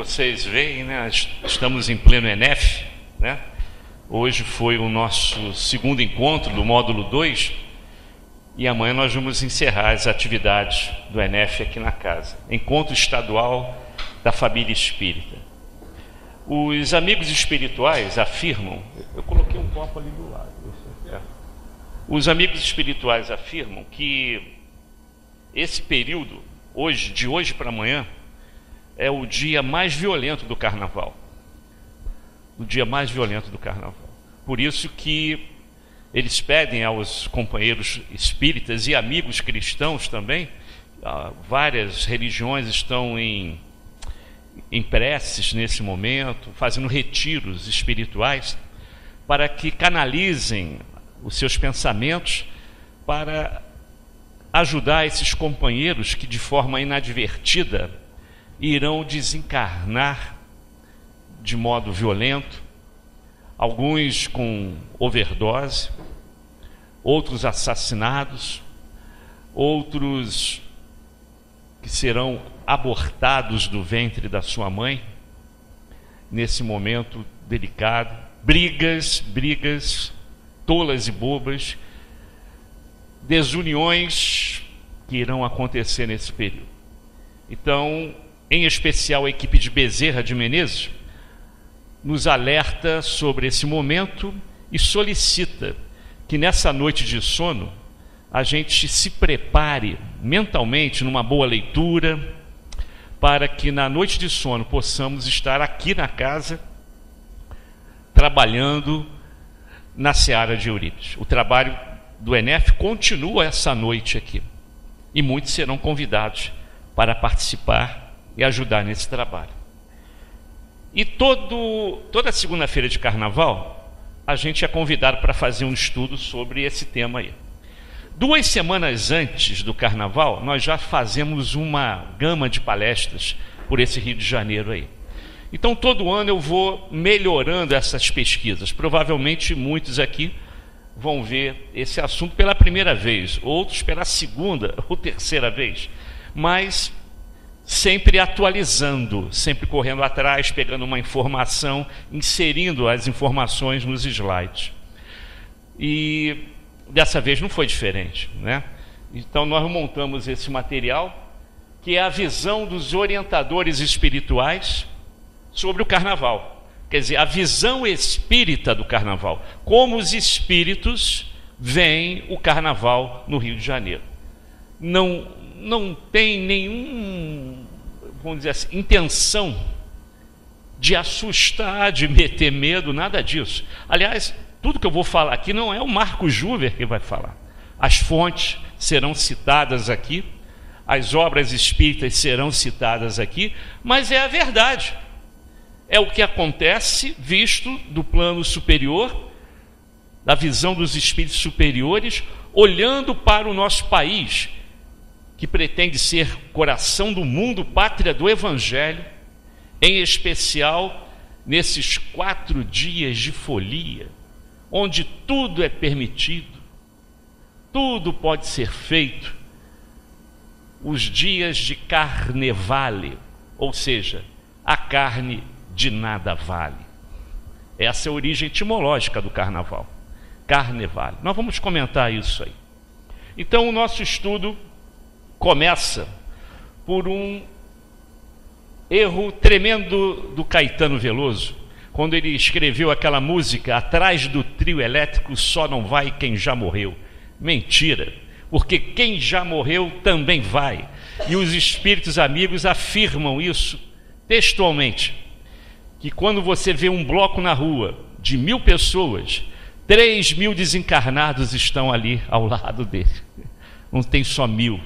vocês veem, né, estamos em pleno ENEF, né? Hoje foi o nosso segundo encontro do módulo 2 e amanhã nós vamos encerrar as atividades do ENEF aqui na casa. Encontro Estadual da Família Espírita. Os amigos espirituais afirmam, eu coloquei um copo ali do lado. Os amigos espirituais afirmam que esse período, de hoje para amanhã, é o dia mais violento do Carnaval. O dia mais violento do Carnaval. Por isso que eles pedem aos companheiros espíritas e amigos cristãos também, várias religiões estão em preces nesse momento, fazendo retiros espirituais, para que canalizem os seus pensamentos para ajudar esses companheiros que de forma inadvertida irão desencarnar de modo violento, alguns com overdose, outros assassinados, outros que serão abortados do ventre da sua mãe, nesse momento delicado, brigas tolas e bobas, desuniões que irão acontecer nesse período. Então, em especial a equipe de Bezerra de Menezes nos alerta sobre esse momento e solicita que nessa noite de sono a gente se prepare mentalmente numa boa leitura, para que na noite de sono possamos estar aqui na casa trabalhando na seara de Eurípides. O trabalho do ENEF continua essa noite aqui e muitos serão convidados para participar e ajudar nesse trabalho. E toda segunda-feira de Carnaval a gente é convidado para fazer um estudo sobre esse tema aí. 2 semanas antes do Carnaval nós já fazemos uma gama de palestras por esse Rio de Janeiro aí. Então todo ano eu vou melhorando essas pesquisas. Provavelmente muitos aqui vão ver esse assunto pela primeira vez, outros pela segunda ou terceira vez, mas sempre atualizando, sempre correndo atrás, pegando uma informação, inserindo as informações nos slides. E dessa vez não foi diferente, né? Então nós montamos esse material, que é a visão dos orientadores espirituais sobre o Carnaval. Quer dizer, a visão espírita do Carnaval. Como os espíritos veem o Carnaval no Rio de Janeiro. Não tem nenhum, vamos dizer assim, intenção de assustar, de meter medo, nada disso. Aliás, tudo que eu vou falar aqui não é o Marco Juver que vai falar. As fontes serão citadas aqui, as obras espíritas serão citadas aqui, mas é a verdade. É o que acontece visto do plano superior, da visão dos espíritos superiores, olhando para o nosso país, que pretende ser coração do mundo, pátria do Evangelho, em especial nesses 4 dias de folia, onde tudo é permitido, tudo pode ser feito, os dias de carnevale, ou seja, a carne de nada vale. Essa é a origem etimológica do Carnaval, carnevale. Nós vamos comentar isso aí. Então o nosso estudo começa por um erro tremendo do Caetano Veloso, quando ele escreveu aquela música, atrás do trio elétrico só não vai quem já morreu. Mentira, porque quem já morreu também vai. E os espíritos amigos afirmam isso textualmente, que quando você vê um bloco na rua de 1000 pessoas, 3.000 desencarnados estão ali ao lado dele. Não tem só 1000.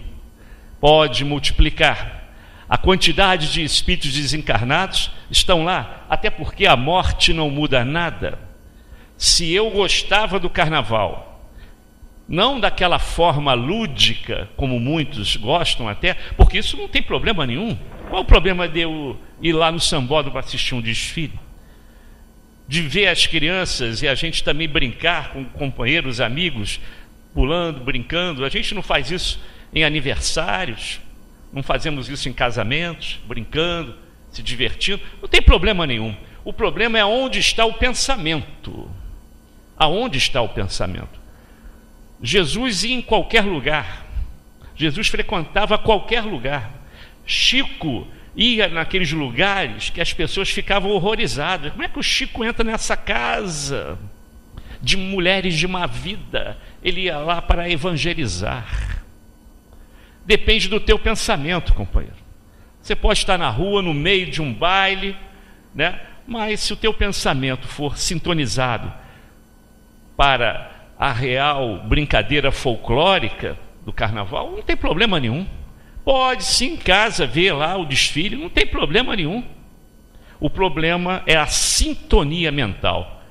Pode multiplicar. A quantidade de espíritos desencarnados estão lá, até porque a morte não muda nada. Se eu gostava do Carnaval, não daquela forma lúdica, como muitos gostam até, porque isso não tem problema nenhum. Qual o problema de eu ir lá no Sambódromo para assistir um desfile? De ver as crianças e a gente também brincar com companheiros, amigos, pulando, brincando. A gente não faz isso em aniversários, não fazemos isso em casamentos, brincando, se divertindo, não tem problema nenhum. O problema é onde está o pensamento. Aonde está o pensamento? Jesus ia em qualquer lugar. Jesus frequentava qualquer lugar. Chico ia naqueles lugares que as pessoas ficavam horrorizadas. Como é que o Chico entra nessa casa de mulheres de má vida? Ele ia lá para evangelizar. Depende do teu pensamento, companheiro. Você pode estar na rua, no meio de um baile, né? Mas se o teu pensamento for sintonizado para a real brincadeira folclórica do carnaval, não tem problema nenhum. Pode sim em casa ver lá o desfile, não tem problema nenhum. O problema é a sintonia mental,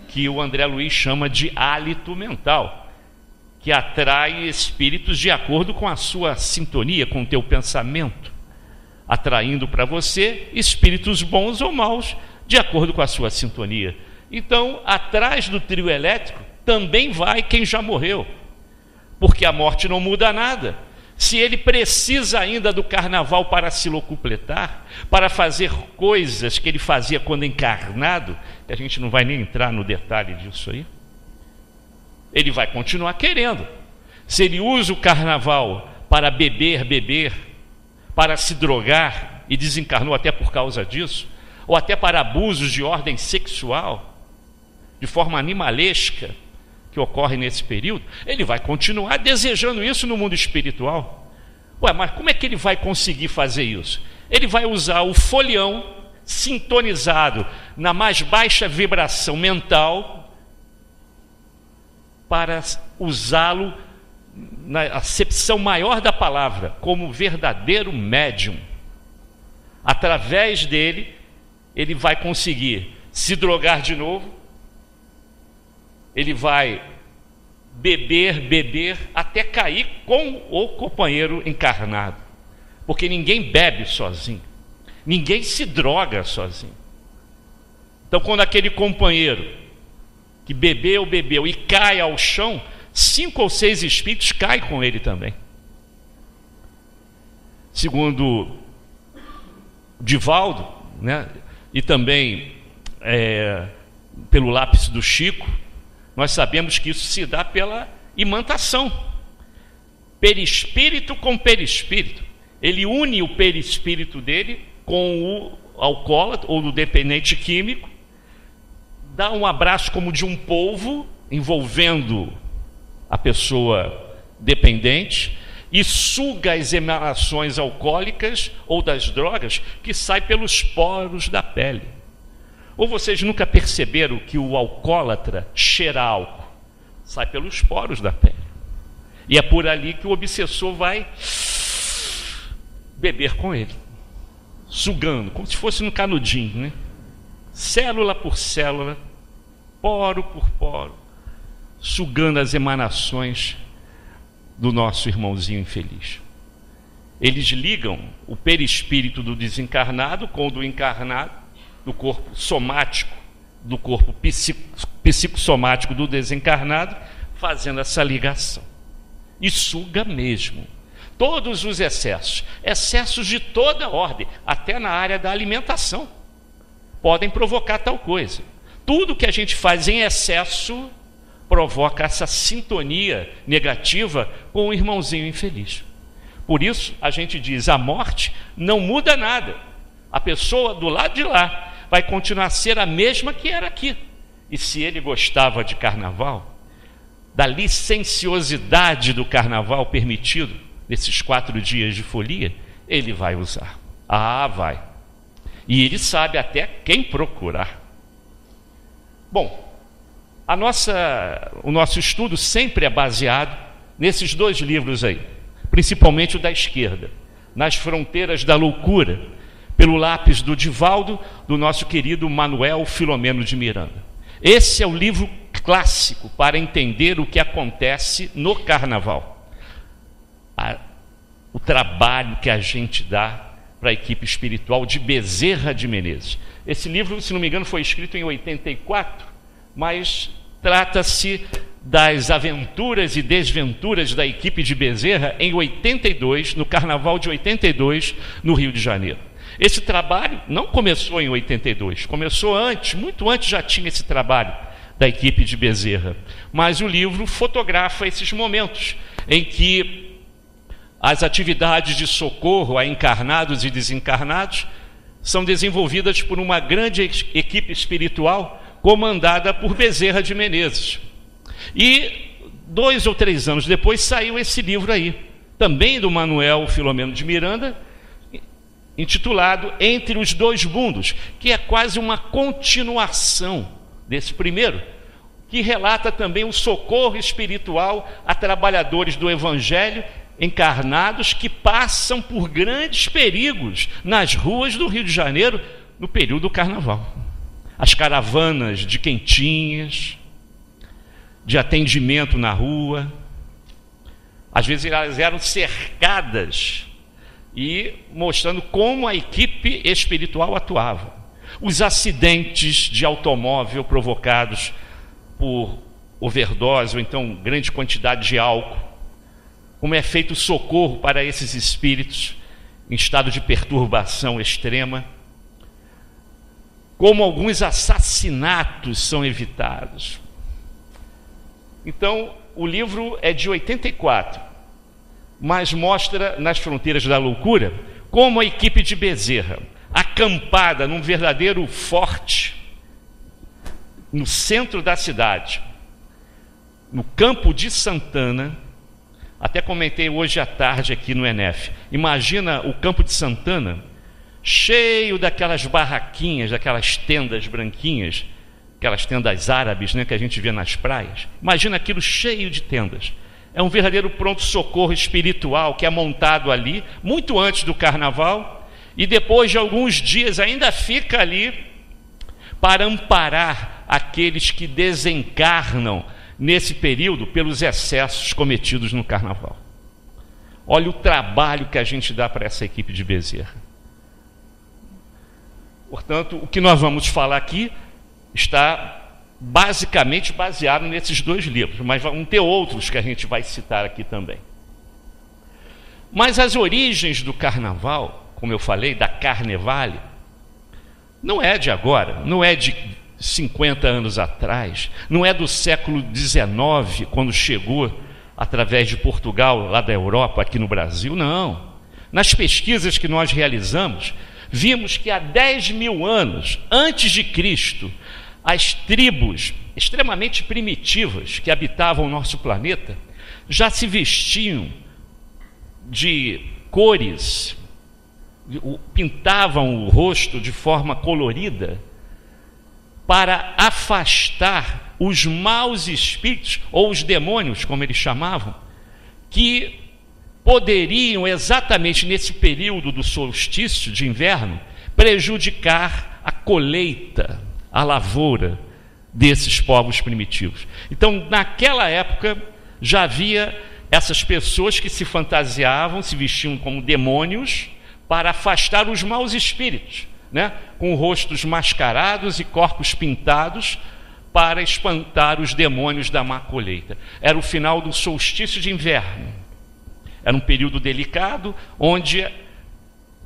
que o André Luiz chama de hálito mental, que atrai espíritos de acordo com a sua sintonia, com o teu pensamento, atraindo para você espíritos bons ou maus, de acordo com a sua sintonia. Então, atrás do trio elétrico também vai quem já morreu, porque a morte não muda nada. Se ele precisa ainda do carnaval para se locupletar, para fazer coisas que ele fazia quando encarnado, que a gente não vai nem entrar no detalhe disso aí, ele vai continuar querendo. Se ele usa o carnaval para beber, para se drogar, e desencarnou até por causa disso, ou até para abusos de ordem sexual, de forma animalesca, que ocorre nesse período, ele vai continuar desejando isso no mundo espiritual. Ué, mas como é que ele vai conseguir fazer isso? Ele vai usar o folião sintonizado na mais baixa vibração mental para usá-lo na acepção maior da palavra, como verdadeiro médium. Através dele, ele vai conseguir se drogar de novo, ele vai beber até cair com o companheiro encarnado, porque ninguém bebe sozinho, ninguém se droga sozinho. Então, quando aquele companheiro que bebeu e cai ao chão, 5 ou 6 espíritos caem com ele também. Segundo Divaldo, né, e também pelo lápis do Chico, nós sabemos que isso se dá pela imantação. Perispírito com perispírito. Ele une o perispírito dele com o alcoólatra ou o dependente químico, dá um abraço como de um polvo, envolvendo a pessoa dependente, e suga as emanações alcoólicas ou das drogas que saem pelos poros da pele. Ou vocês nunca perceberam que o alcoólatra cheira álcool? Sai pelos poros da pele. E é por ali que o obsessor vai beber com ele, sugando, como se fosse no canudinho, né? Célula por célula, poro por poro, sugando as emanações do nosso irmãozinho infeliz. Eles ligam o perispírito do desencarnado com o do encarnado, do corpo somático, do corpo psicossomático do desencarnado, fazendo essa ligação. E suga mesmo. Todos os excessos de toda ordem, até na área da alimentação, podem provocar tal coisa. Tudo que a gente faz em excesso provoca essa sintonia negativa com o irmãozinho infeliz. Por isso, a gente diz, a morte não muda nada. A pessoa do lado de lá vai continuar a ser a mesma que era aqui. E se ele gostava de carnaval, da licenciosidade do carnaval permitido nesses 4 dias de folia, ele vai usar. Ah, vai. E ele sabe até quem procurar. Bom, o nosso estudo sempre é baseado nesses 2 livros aí, principalmente o da esquerda, Nas Fronteiras da Loucura, pelo lápis do Divaldo, do nosso querido Manuel Filomeno de Miranda. Esse é o livro clássico para entender o que acontece no carnaval. O trabalho que a gente dá para a equipe espiritual de Bezerra de Menezes. Esse livro, se não me engano, foi escrito em 84, mas trata-se das aventuras e desventuras da equipe de Bezerra em 82, no Carnaval de 82, no Rio de Janeiro. Esse trabalho não começou em 82, começou antes, muito antes já tinha esse trabalho da equipe de Bezerra. Mas o livro fotografa esses momentos em que as atividades de socorro a encarnados e desencarnados são desenvolvidas por uma grande equipe espiritual comandada por Bezerra de Menezes. E 2 ou 3 anos depois saiu esse livro aí, também do Manuel Filomeno de Miranda, intitulado Entre os Dois Mundos, que é quase uma continuação desse primeiro, que relata também o socorro espiritual a trabalhadores do Evangelho encarnados que passam por grandes perigos nas ruas do Rio de Janeiro no período do Carnaval. As caravanas de quentinhas, de atendimento na rua, às vezes elas eram cercadas e mostrando como a equipe espiritual atuava. Os acidentes de automóvel provocados por overdose ou então grande quantidade de álcool, como é feito socorro para esses espíritos em estado de perturbação extrema, como alguns assassinatos são evitados. Então, o livro é de 84, mas mostra nas fronteiras da loucura como a equipe de Bezerra, acampada num verdadeiro forte no centro da cidade, no Campo de Santana. Até comentei hoje à tarde aqui no ENEF. Imagina o Campo de Santana cheio daquelas barraquinhas, daquelas tendas branquinhas, aquelas tendas árabes, né, que a gente vê nas praias. Imagina aquilo cheio de tendas. É um verdadeiro pronto-socorro espiritual que é montado ali muito antes do Carnaval e depois de alguns dias ainda fica ali para amparar aqueles que desencarnam nesse período pelos excessos cometidos no Carnaval. Olha o trabalho que a gente dá para essa equipe de Bezerra. Portanto, o que nós vamos falar aqui está basicamente baseado nesses 2 livros, mas vão ter outros que a gente vai citar aqui também. Mas as origens do Carnaval, como eu falei, da Carnevale, não é de agora, não é de 50 anos atrás, não é do século XIX, quando chegou através de Portugal, lá da Europa, aqui no Brasil, não. Nas pesquisas que nós realizamos, vimos que há 10.000 anos antes de Cristo, as tribos extremamente primitivas que habitavam o nosso planeta já se vestiam de cores, pintavam o rosto de forma colorida para afastar os maus espíritos, ou os demônios, como eles chamavam, que poderiam, exatamente nesse período do solstício de inverno, prejudicar a colheita, a lavoura desses povos primitivos. Então, naquela época, já havia essas pessoas que se fantasiavam, se vestiam como demônios, para afastar os maus espíritos, né? Com rostos mascarados e corpos pintados, para espantar os demônios da má colheita. Era o final do solstício de inverno. Era um período delicado, onde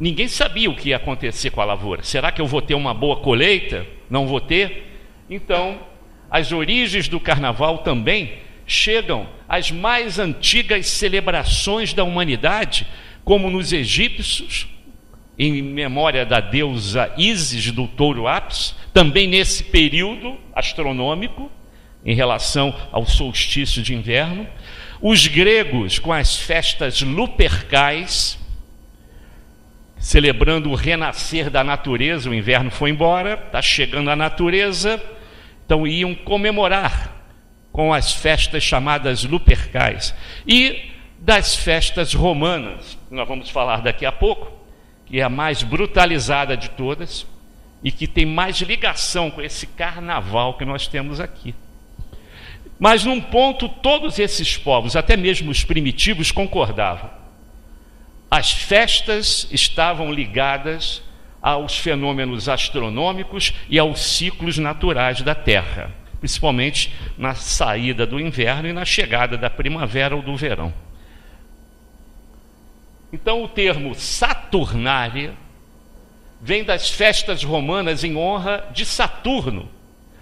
ninguém sabia o que ia acontecer com a lavoura. Será que eu vou ter uma boa colheita? Não vou ter? Então, as origens do Carnaval também chegam às mais antigas celebrações da humanidade, como nos egípcios, em memória da deusa Ísis do touro Apis, também nesse período astronômico, em relação ao solstício de inverno. Os gregos com as festas lupercais, celebrando o renascer da natureza. O inverno foi embora, está chegando a natureza, então iam comemorar com as festas chamadas lupercais. E das festas romanas, que nós vamos falar daqui a pouco, que é a mais brutalizada de todas e que tem mais ligação com esse carnaval que nós temos aqui. Mas num ponto, todos esses povos, até mesmo os primitivos, concordavam. As festas estavam ligadas aos fenômenos astronômicos e aos ciclos naturais da Terra, principalmente na saída do inverno e na chegada da primavera ou do verão. Então, o termo Saturnália vem das festas romanas em honra de Saturno,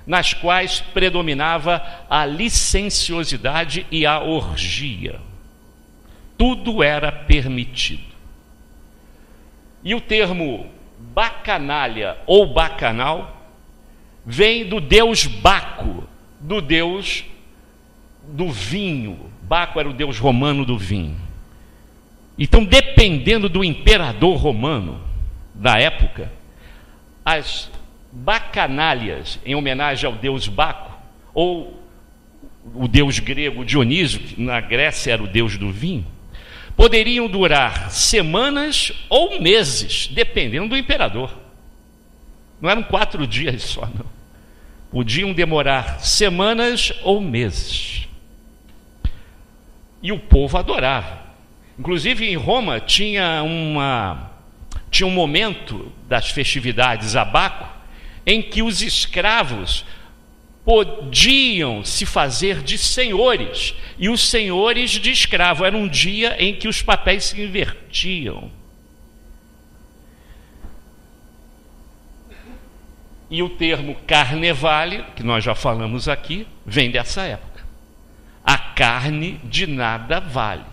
nas quais predominava a licenciosidade e a orgia. Tudo era permitido. E o termo bacanalha ou bacanal vem do deus Baco, do deus do vinho. Baco era o deus romano do vinho. Então, dependendo do imperador romano da época, as bacanalhas, em homenagem ao deus Baco, ou o deus grego Dionísio, que na Grécia era o deus do vinho, poderiam durar semanas ou meses, dependendo do imperador. Não eram 4 dias só, não. Podiam demorar semanas ou meses. E o povo adorava. Inclusive em Roma tinha um momento das festividades a Baco em que os escravos podiam se fazer de senhores e os senhores de escravo. Era um dia em que os papéis se invertiam. E o termo carnevale, que nós já falamos aqui, vem dessa época. A carne de nada vale.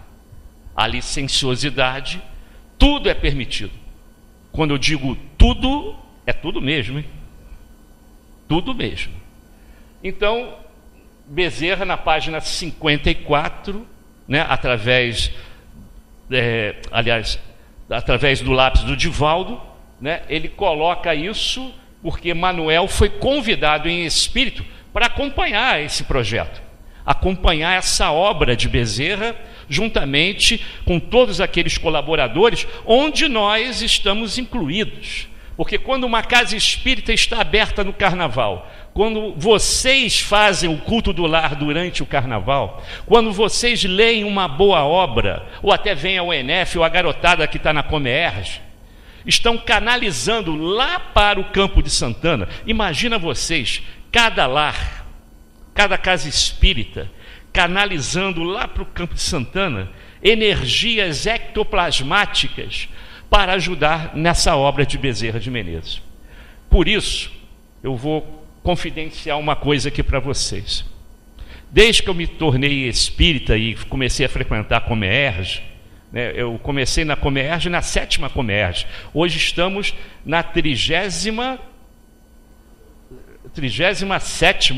A licenciosidade, tudo é permitido. Quando eu digo tudo, é tudo mesmo, hein? Tudo mesmo. Então, Bezerra, na página 54, né, através do lápis do Divaldo, né, ele coloca isso porque Manuel foi convidado em espírito para acompanhar esse projeto, acompanhar essa obra de Bezerra, juntamente com todos aqueles colaboradores, onde nós estamos incluídos. Porque quando uma casa espírita está aberta no carnaval, quando vocês fazem o culto do lar durante o carnaval, quando vocês leem uma boa obra, ou até vem ao ENEF, ou a garotada que está na Comerge, estão canalizando lá para o Campo de Santana. Imagina vocês, cada lar, cada casa espírita, canalizando lá para o Campo de Santana energias ectoplasmáticas para ajudar nessa obra de Bezerra de Menezes. Por isso, eu vou confidenciar uma coisa aqui para vocês. Desde que eu me tornei espírita e comecei a frequentar a Comerge, né, eu comecei na Comerge, na 7ª Comerge. Hoje estamos na 37ª,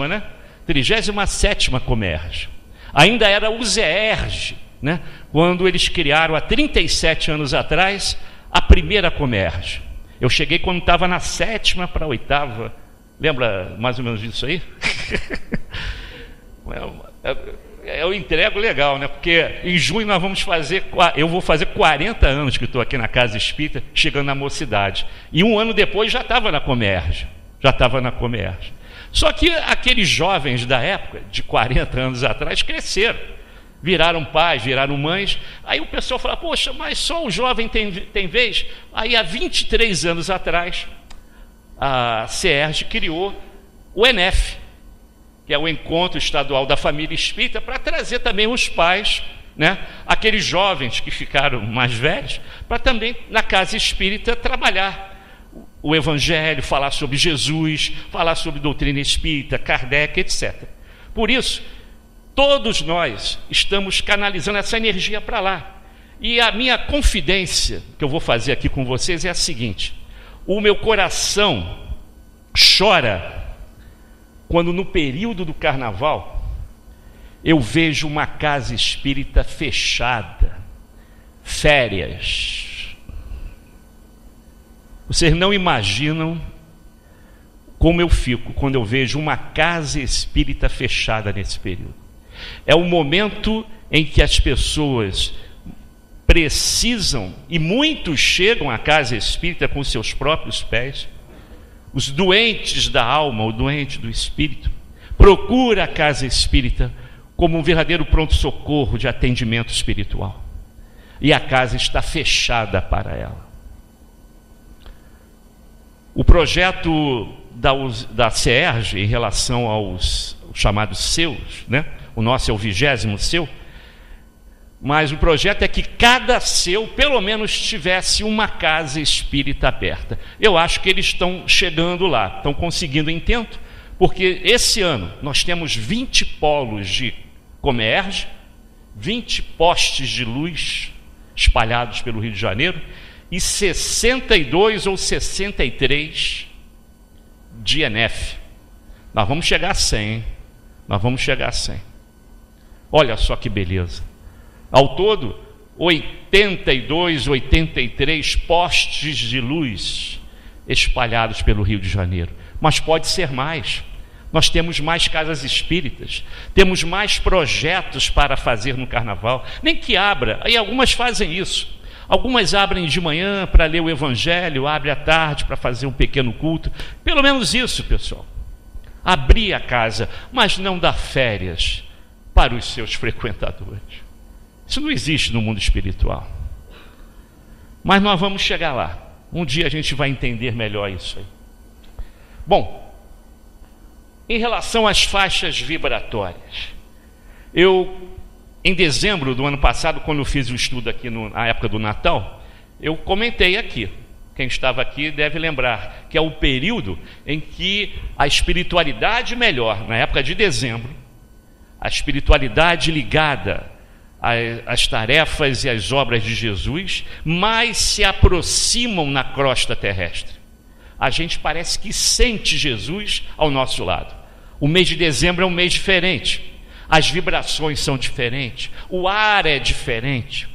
né? 37ª Comerge. Ainda era o ZERJ, né? Quando eles criaram há 37 anos atrás a primeira Comerge. Eu cheguei quando estava na 7ª para a 8ª. Lembra mais ou menos disso aí? Eu entrego legal, né? Porque em junho nós vamos eu vou fazer 40 anos que estou aqui na Casa Espírita, chegando na mocidade. E um ano depois já estava na Comerge. Só que aqueles jovens da época, de 40 anos atrás, cresceram. Viraram pais, viraram mães. Aí o pessoal fala, poxa, mas só o jovem tem vez? Aí há 23 anos atrás, a CERJ criou o ENEF, que é o Encontro Estadual da Família Espírita, para trazer também os pais, né, aqueles jovens que ficaram mais velhos, para também na Casa Espírita trabalhar o Evangelho, falar sobre Jesus, falar sobre doutrina espírita, Kardec, etc. Por isso, todos nós estamos canalizando essa energia para lá. E a minha confidência que eu vou fazer aqui com vocês é a seguinte: o meu coração chora quando no período do carnaval eu vejo uma casa espírita fechada, férias. Vocês não imaginam como eu fico quando eu vejo uma casa espírita fechada nesse período. É o momento em que as pessoas precisam, e muitos chegam à casa espírita com seus próprios pés. Os doentes da alma, o doente do espírito, procura a casa espírita como um verdadeiro pronto-socorro de atendimento espiritual. E a casa está fechada para ela. O projeto da CERJ em relação aos chamados seus, né? O nosso é o 20º seu. mas o projeto é que cada seu, pelo menos, tivesse uma casa espírita aberta. Eu acho que eles estão chegando lá, estão conseguindo intento, porque esse ano nós temos 20 polos de Comerge, 20 postes de luz espalhados pelo Rio de Janeiro e 62 ou 63 de ENEF. Nós vamos chegar a 100, hein? Nós vamos chegar a 100. Olha só que beleza. Ao todo, 82, 83 postes de luz espalhados pelo Rio de Janeiro. Mas pode ser mais. Nós temos mais casas espíritas, temos mais projetos para fazer no carnaval. Nem que abra, aí algumas fazem isso. Algumas abrem de manhã para ler o Evangelho, abrem à tarde para fazer um pequeno culto. Pelo menos isso, pessoal. Abrir a casa, mas não dar férias para os seus frequentadores. Isso não existe no mundo espiritual. Mas nós vamos chegar lá. Um dia a gente vai entender melhor isso aí. Bom, em relação às faixas vibratórias, em dezembro do ano passado, quando eu fiz o estudo aqui na época do Natal, eu comentei aqui, quem estava aqui deve lembrar, que é o período em que a espiritualidade melhor, na época de dezembro, a espiritualidade ligada às tarefas e às obras de Jesus, mais se aproximam na crosta terrestre. A gente parece que sente Jesus ao nosso lado. O mês de dezembro é um mês diferente. As vibrações são diferentes. O ar é diferente.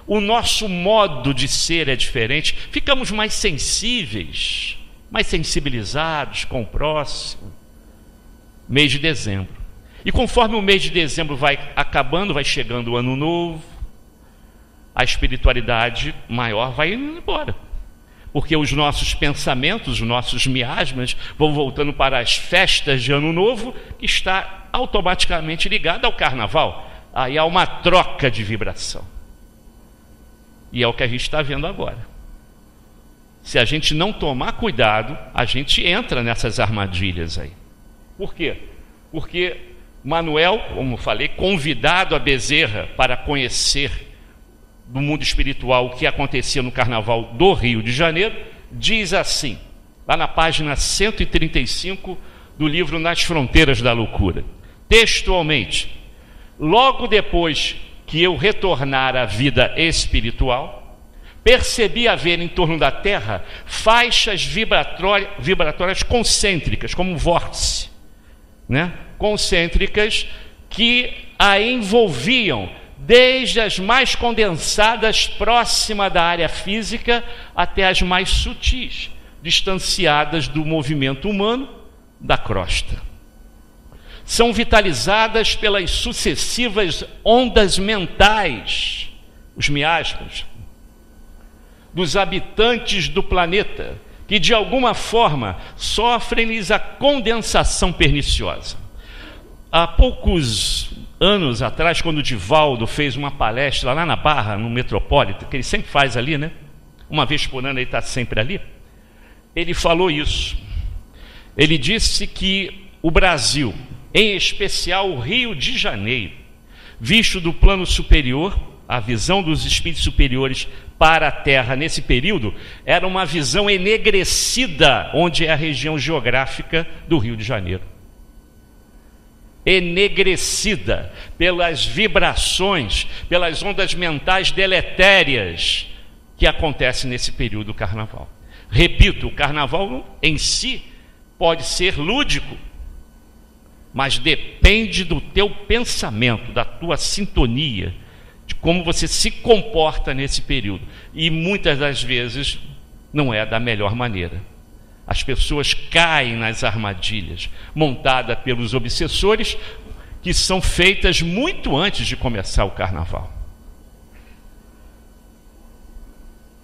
O nosso modo de ser é diferente. Ficamos mais sensíveis, mais sensibilizados com o próximo. Mês de dezembro. E conforme o mês de dezembro vai acabando, vai chegando o ano novo, a espiritualidade maior vai indo embora. Porque os nossos pensamentos, os nossos miasmas vão voltando para as festas de Ano Novo, que está automaticamente ligada ao carnaval. Aí há uma troca de vibração. E é o que a gente está vendo agora. Se a gente não tomar cuidado, a gente entra nessas armadilhas aí. Por quê? Porque Manuel, como falei, convidado a Bezerra para conhecer do mundo espiritual o que acontecia no carnaval do Rio de Janeiro, diz assim, lá na página 135 do livro Nas Fronteiras da Loucura, textualmente: logo depois que eu retornar à vida espiritual, percebi haver em torno da Terra faixas vibratórias concêntricas, como um vórtice, né? Concêntricas que a envolviam desde as mais condensadas próxima da área física até as mais sutis, distanciadas do movimento humano da crosta. São vitalizadas pelas sucessivas ondas mentais, os miasmas, dos habitantes do planeta, que de alguma forma sofrem-lhes a condensação perniciosa. Há poucos anos atrás, quando o Divaldo fez uma palestra lá na Barra, no Metropolitan, que ele sempre faz ali, né? Uma vez por ano ele está sempre ali. Ele falou isso. Ele disse que o Brasil, em especial o Rio de Janeiro, visto do plano superior, a visão dos espíritos superiores para a Terra nesse período, era uma visão enegrecida, onde é a região geográfica do Rio de Janeiro. Enegrecida pelas vibrações, pelas ondas mentais deletérias que acontecem nesse período do carnaval. Repito, o carnaval em si pode ser lúdico, mas depende do teu pensamento, da tua sintonia, de como você se comporta nesse período. E muitas das vezes não é da melhor maneira. As pessoas caem nas armadilhas montadas pelos obsessores, que são feitas muito antes de começar o carnaval.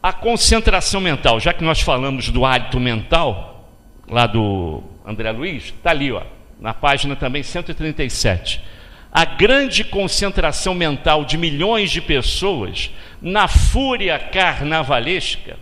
A concentração mental, já que nós falamos do hálito mental, lá do André Luiz, está ali, ó, na página também 137. A grande concentração mental de milhões de pessoas na fúria carnavalesca,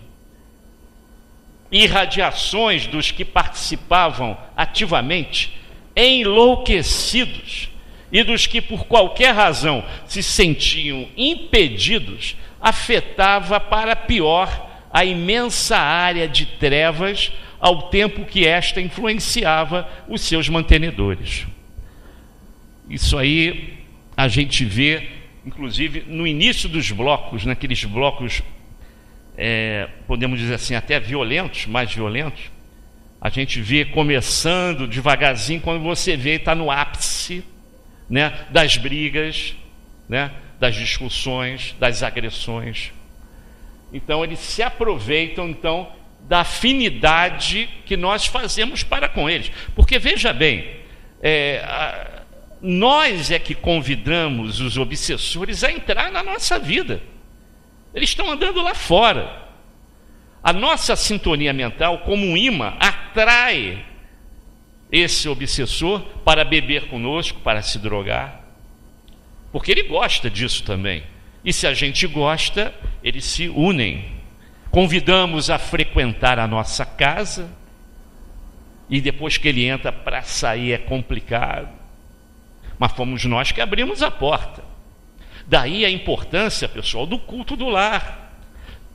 irradiações dos que participavam ativamente, enlouquecidos, e dos que por qualquer razão se sentiam impedidos, afetava para pior a imensa área de trevas, ao tempo que esta influenciava os seus mantenedores. Isso aí a gente vê, inclusive, no início dos blocos, naqueles blocos, podemos dizer assim, até violentos, mais violentos. A gente vê começando devagarzinho, quando você vê, está no ápice, né, das brigas, né, das discussões, das agressões. Então eles se aproveitam então da afinidade que nós fazemos para com eles, porque veja bem, nós é que convidamos os obsessores a entrar na nossa vida. Eles estão andando lá fora. A nossa sintonia mental, como um imã, atrai esse obsessor para beber conosco, para se drogar, porque ele gosta disso também. E se a gente gosta, eles se unem. Convidamos a frequentar a nossa casa, e depois que ele entra, para sair é complicado. Mas fomos nós que abrimos a porta. Daí a importância, pessoal, do culto do lar.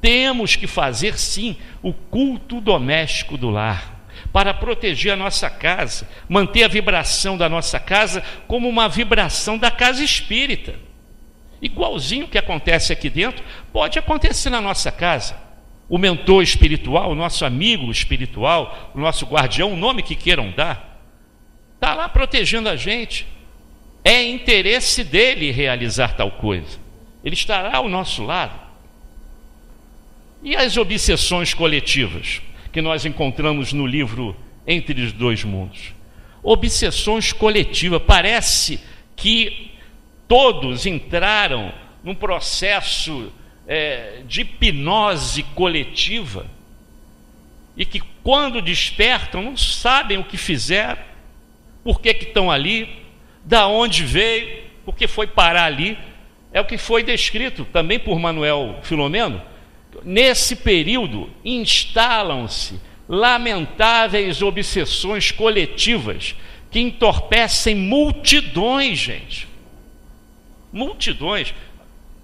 Temos que fazer, sim, o culto doméstico do lar, para proteger a nossa casa, manter a vibração da nossa casa como uma vibração da casa espírita. Igualzinho que acontece aqui dentro, pode acontecer na nossa casa. O mentor espiritual, o nosso amigo espiritual, o nosso guardião, o nome que queiram dar, está lá protegendo a gente. É interesse dele realizar tal coisa. Ele estará ao nosso lado. E as obsessões coletivas que nós encontramos no livro Entre os Dois Mundos? Obsessões coletivas. Parece que todos entraram num processo de hipnose coletiva, e que quando despertam não sabem o que fizeram, por que estão ali, da onde veio, por que foi parar ali. É o que foi descrito também por Manuel Filomeno. Nesse período instalam-se lamentáveis obsessões coletivas que entorpecem multidões, gente. Multidões.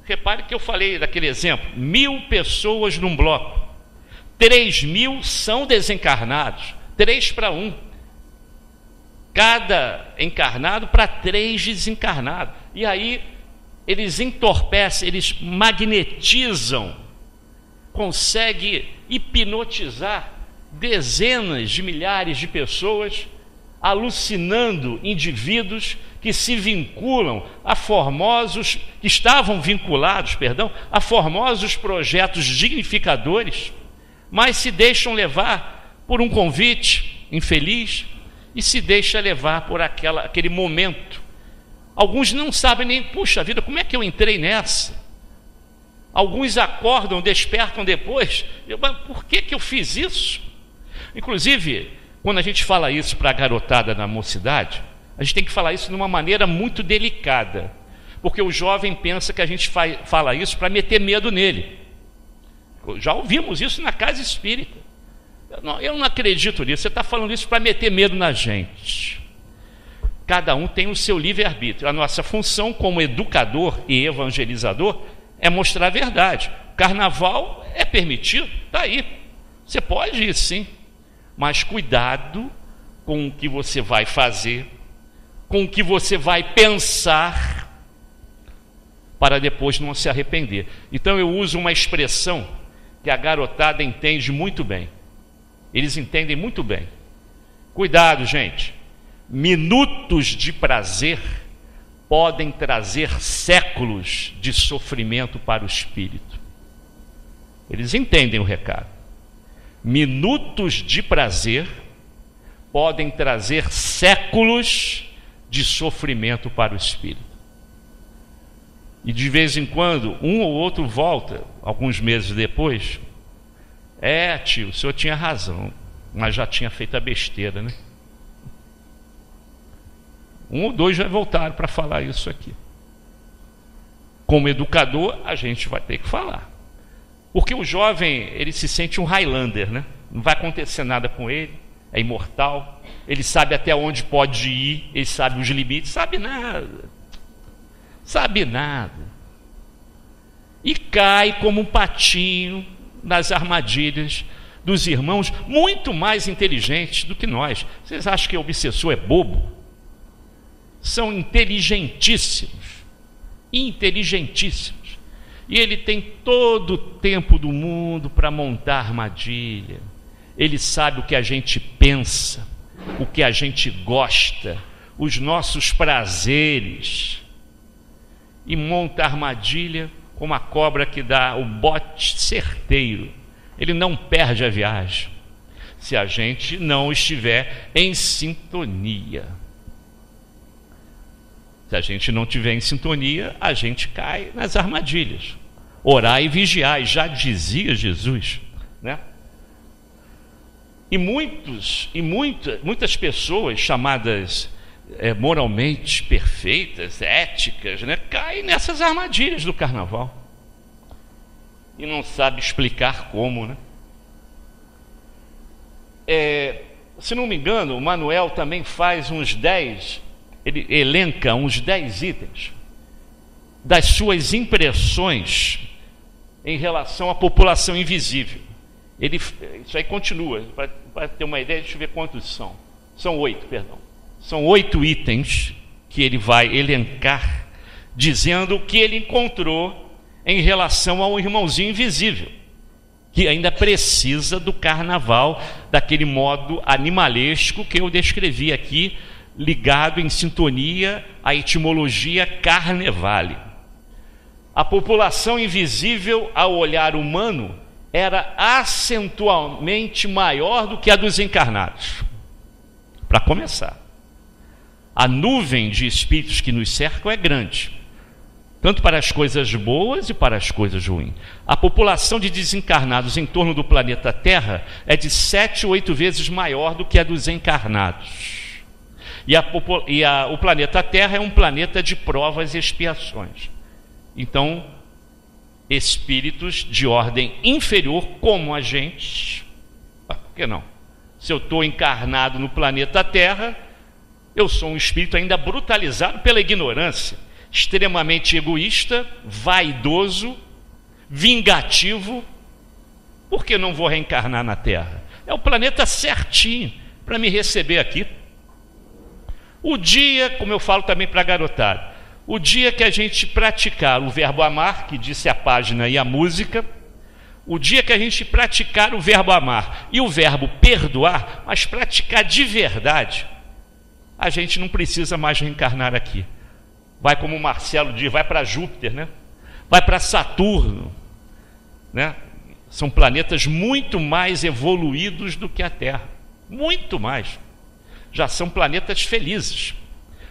Repare que eu falei daquele exemplo: 1000 pessoas num bloco, 3000 são desencarnados, 3 para 1. Cada encarnado para 3 desencarnados. E aí eles entorpecem, eles magnetizam, conseguem hipnotizar dezenas de milhares de pessoas, alucinando indivíduos que se vinculam a formosos, que estavam vinculados, a formosos projetos dignificadores, mas se deixam levar por um convite infeliz e se deixa levar por aquele momento. Alguns não sabem nem, puxa vida, como é que eu entrei nessa? Alguns acordam, despertam depois, mas por que eu fiz isso? Inclusive, quando a gente fala isso para a garotada na mocidade, a gente tem que falar isso de uma maneira muito delicada, porque o jovem pensa que a gente fala isso para meter medo nele. Já ouvimos isso na casa espírita. Eu não acredito nisso. Você está falando isso para meter medo na gente. Cada um tem o seu livre-arbítrio. A nossa função como educador e evangelizador é mostrar a verdade. Carnaval é permitido, está aí. Você pode ir, sim. Mas cuidado com o que você vai fazer, com o que você vai pensar, para depois não se arrepender. Então eu uso uma expressão que a garotada entende muito bem. Eles entendem muito bem. Cuidado, gente. Minutos de prazer podem trazer séculos de sofrimento para o espírito. Eles entendem o recado. Minutos de prazer podem trazer séculos de sofrimento para o espírito. E de vez em quando, um ou outro volta, alguns meses depois. Tio, o senhor tinha razão, mas já tinha feito a besteira, né? 1 ou 2 já voltaram para falar isso aqui. Como educador, a gente vai ter que falar. Porque o jovem, ele se sente um Highlander, né? Não vai acontecer nada com ele, é imortal, ele sabe até onde pode ir, ele sabe os limites, sabe nada. E cai como um patinho nas armadilhas dos irmãos muito mais inteligentes do que nós. Vocês acham que o obsessor é bobo? São inteligentíssimos. E ele tem todo o tempo do mundo para montar armadilha. Ele sabe o que a gente pensa, o que a gente gosta, os nossos prazeres. E monta armadilha como a cobra que dá o bote certeiro. Ele não perde a viagem se a gente não estiver em sintonia. Se a gente não estiver em sintonia, a gente cai nas armadilhas. Orai e vigiai, já dizia Jesus, né? E muitas pessoas chamadas moralmente perfeitas, éticas, né, caem nessas armadilhas do carnaval e não sabe explicar como, né? Se não me engano, o Manuel também faz ele elenca uns 10 itens das suas impressões em relação à população invisível. Isso aí continua, para ter uma ideia, deixa eu ver quantos são. São 8, perdão. São 8 itens que ele vai elencar, dizendo o que ele encontrou em relação ao irmãozinho invisível, que ainda precisa do carnaval, daquele modo animalesco que eu descrevi aqui, ligado em sintonia à etimologia carnevale. A população invisível, ao olhar humano, era acentualmente maior do que a dos encarnados. Para começar, a nuvem de espíritos que nos cercam é grande, tanto para as coisas boas e para as coisas ruins. A população de desencarnados em torno do planeta Terra é de 7 ou 8 vezes maior do que a dos encarnados. O planeta Terra é um planeta de provas e expiações. Então, espíritos de ordem inferior, como a gente, por que não? Se eu estou encarnado no planeta Terra, eu sou um espírito ainda brutalizado pela ignorância, extremamente egoísta, vaidoso, vingativo. Por que não vou reencarnar na Terra? É o planeta certinho para me receber aqui. O dia, como eu falo também para a garotada, o dia que a gente praticar o verbo amar, que disse a página e a música, o dia que a gente praticar o verbo amar e o verbo perdoar, mas praticar de verdade, a gente não precisa mais reencarnar aqui. Vai, como o Marcelo diz, vai para Júpiter, né? Vai para Saturno, né? São planetas muito mais evoluídos do que a Terra, muito mais. Já são planetas felizes.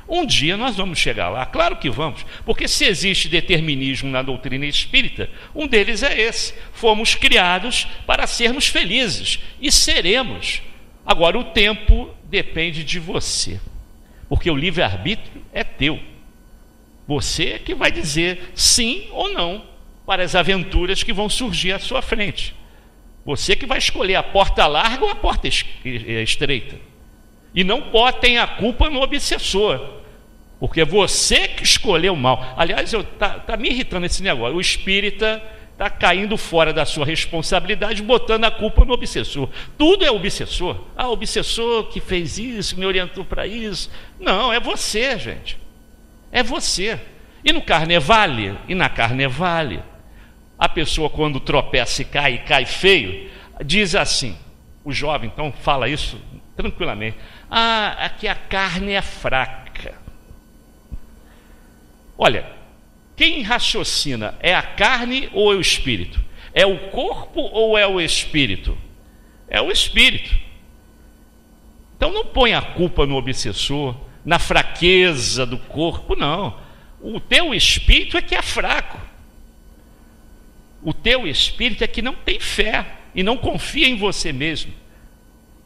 Um dia nós vamos chegar lá, claro que vamos, porque se existe determinismo na doutrina espírita, um deles é esse: fomos criados para sermos felizes, e seremos. Agora, o tempo depende de você, porque o livre-arbítrio é teu. Você é que vai dizer sim ou não para as aventuras que vão surgir à sua frente. Você que vai escolher a porta larga ou a porta estreita. E não botem a culpa no obsessor, porque é você que escolheu mal. Aliás, tá me irritando esse negócio. O espírita está caindo fora da sua responsabilidade, botando a culpa no obsessor. Tudo é obsessor. Ah, o obsessor que fez isso, me orientou para isso. Não, é você, gente. É você. E no carnevale, na carnevale, a pessoa, quando tropeça e cai feio, diz assim, o jovem então fala isso tranquilamente: aqui a carne é fraca. Olha, quem raciocina é a carne ou é o espírito? É o corpo ou é o espírito? É o espírito. Então não põe a culpa no obsessor, na fraqueza do corpo, não. O teu espírito é que é fraco. O teu espírito é que não tem fé e não confia em você mesmo.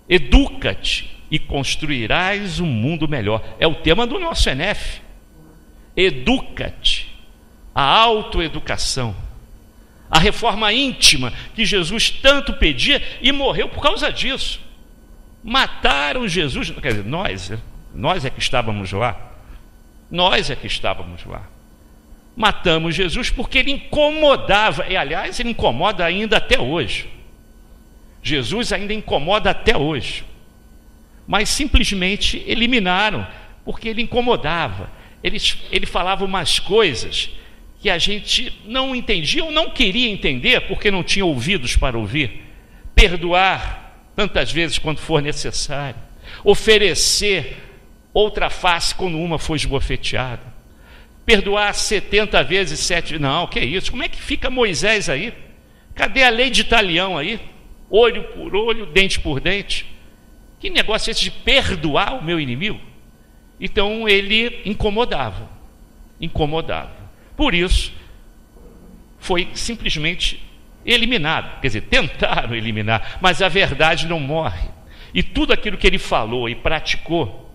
Educa-te e construirás um mundo melhor. É o tema do nosso ENEF. Educa-te. A autoeducação. A reforma íntima que Jesus tanto pedia e morreu por causa disso. Mataram Jesus, quer dizer, nós é que estávamos lá. Nós é que estávamos lá. Matamos Jesus porque ele incomodava, e aliás, ele incomoda ainda até hoje. Jesus ainda incomoda até hoje. Mas simplesmente eliminaram, porque ele incomodava. Ele falava umas coisas que a gente não entendia ou não queria entender, porque não tinha ouvidos para ouvir. Perdoar tantas vezes quanto for necessário. Oferecer outra face quando uma for esbofeteada. Perdoar 70 vezes 7. Não, que isso? Como é que fica Moisés aí? Cadê a lei de Italião aí? Olho por olho, dente por dente. Que negócio é esse de perdoar o meu inimigo? Então ele incomodava. Por isso, foi simplesmente eliminado. Quer dizer, tentaram eliminar, mas a verdade não morre. E tudo aquilo que ele falou e praticou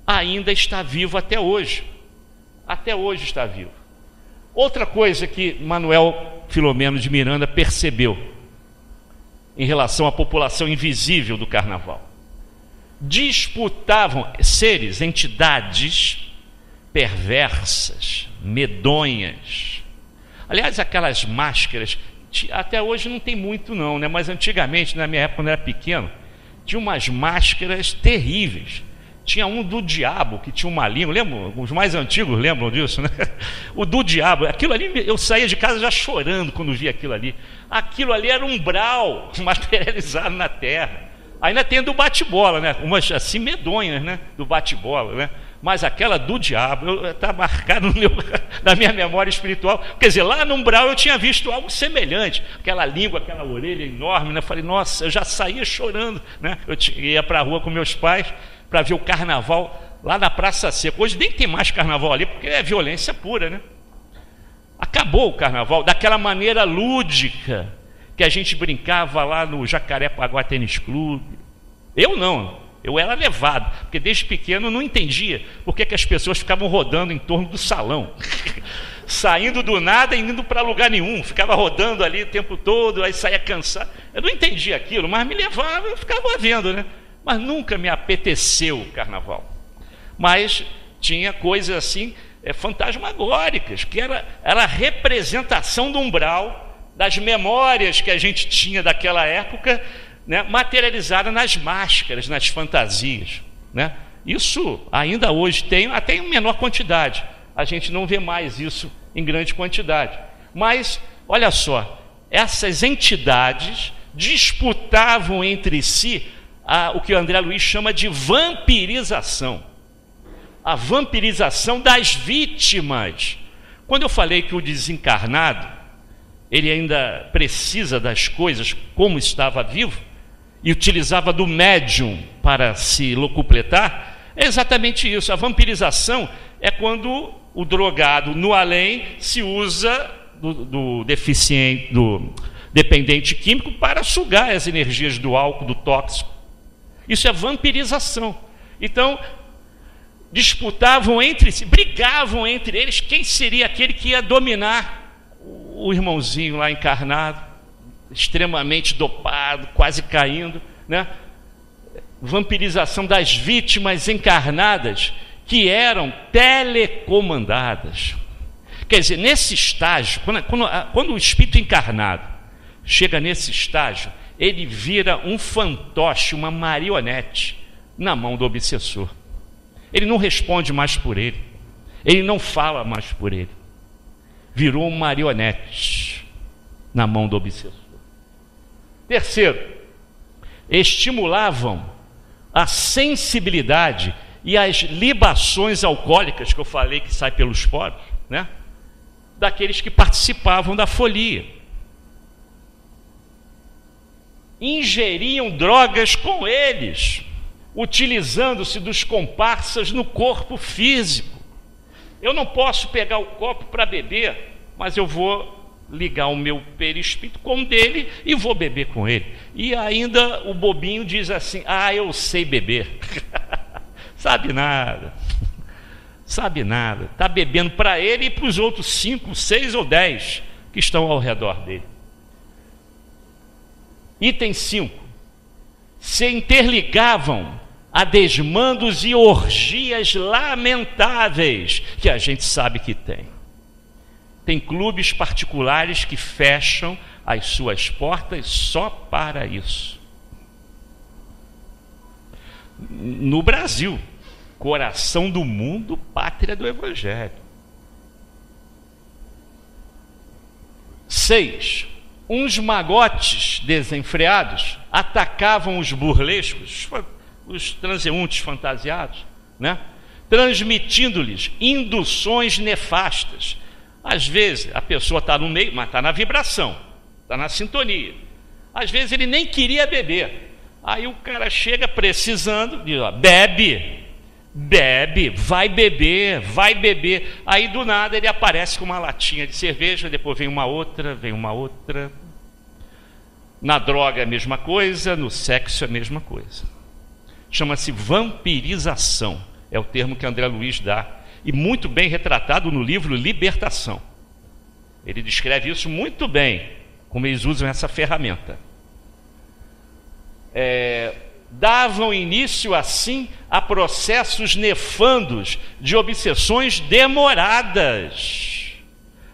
ainda está vivo até hoje. Até hoje está vivo. Outra coisa que Manuel Filomeno de Miranda percebeu em relação à população invisível do carnaval: disputavam seres, entidades perversas, medonhas. Aliás, aquelas máscaras, até hoje não tem muito não, né? Mas antigamente, na minha época, quando eu era pequeno, tinha umas máscaras terríveis. Tinha um do diabo que tinha uma língua, lembram? Os mais antigos lembram disso, né? O do diabo, aquilo ali, eu saía de casa já chorando quando via aquilo ali. Aquilo ali era um umbral materializado na terra. Ainda tem do bate-bola, né? Umas assim medonhas, né? Do bate-bola, né? Mas aquela do diabo está marcado na minha memória espiritual. Quer dizer, lá no umbral eu tinha visto algo semelhante. Aquela língua, aquela orelha enorme, né? Falei, nossa, eu já saía chorando, né? Eu ia para a rua com meus pais para ver o carnaval lá na Praça Seca. Hoje nem tem mais carnaval ali, porque é violência pura, né? Acabou o carnaval daquela maneira lúdica que a gente brincava lá no Jacarepaguá Tênis Clube. Eu não, eu era levado, porque desde pequeno eu não entendia por que as pessoas ficavam rodando em torno do salão, saindo do nada e indo para lugar nenhum, ficava rodando ali o tempo todo, aí saía cansado. Eu não entendia aquilo, mas me levava, eu ficava vendo, né? Mas nunca me apeteceu o carnaval. Mas tinha coisas assim, fantasmagóricas, que era a representação do umbral, das memórias que a gente tinha daquela época, né, materializada nas máscaras, nas fantasias, né? Isso ainda hoje tem, até em menor quantidade. A gente não vê mais isso em grande quantidade. Mas, olha só, essas entidades disputavam entre si o que o André Luiz chama de vampirização. A vampirização das vítimas. Quando eu falei que o desencarnado, ele ainda precisa das coisas como estava vivo, e utilizava do médium para se locupletar, é exatamente isso. A vampirização é quando o drogado no além se usa do dependente químico para sugar as energias do álcool, do tóxico. Isso é vampirização. Então, disputavam entre si, brigavam entre eles, quem seria aquele que ia dominar o irmãozinho lá encarnado, extremamente dopado, quase caindo, né? Vampirização das vítimas encarnadas que eram telecomandadas. Quer dizer, nesse estágio, quando o espírito encarnado chega nesse estágio, ele vira um fantoche, uma marionete na mão do obsessor. Ele não responde mais por ele, ele não fala mais por ele. Virou um marionete na mão do obsessor. Terceiro, estimulavam a sensibilidade e as libações alcoólicas, que eu falei que sai pelos poros, né? Daqueles que participavam da folia. Ingeriam drogas com eles, utilizando-se dos comparsas no corpo físico. Eu não posso pegar o copo para beber, mas eu vou ligar o meu perispírito com o dele e vou beber com ele. E ainda o bobinho diz assim: ah, eu sei beber. Sabe nada. Sabe nada. Está bebendo para ele e para os outros 5, 6 ou 10 que estão ao redor dele. Item 5. se interligavam a desmandos e orgias lamentáveis que a gente sabe que tem. Tem clubes particulares que fecham as suas portas só para isso. No Brasil, coração do mundo, pátria do Evangelho. 6. Uns magotes desenfreados atacavam os burlescos, os transeuntes fantasiados, né? Transmitindo-lhes induções nefastas. Às vezes a pessoa está no meio, mas está na vibração, está na sintonia. Às vezes ele nem queria beber. Aí o cara chega precisando, diz, ó, bebe, vai beber. Aí do nada ele aparece com uma latinha de cerveja, depois vem uma outra. Na droga é a mesma coisa, no sexo é a mesma coisa. Chama-se vampirização, é o termo que André Luiz dá, e muito bem retratado no livro Libertação. Ele descreve isso muito bem, como eles usam essa ferramenta. Davam início assim a processos nefandos de obsessões demoradas.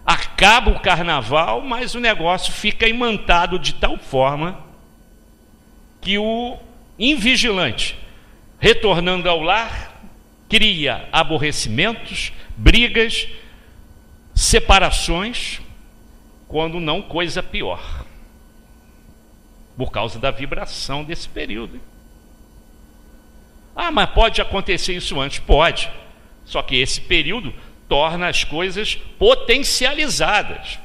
Acaba o carnaval, mas o negócio fica imantado de tal forma que o invigilante, retornando ao lar, cria aborrecimentos, brigas, separações, quando não coisa pior, por causa da vibração desse período. Ah, mas pode acontecer isso antes? Pode, só que esse período torna as coisas potencializadas.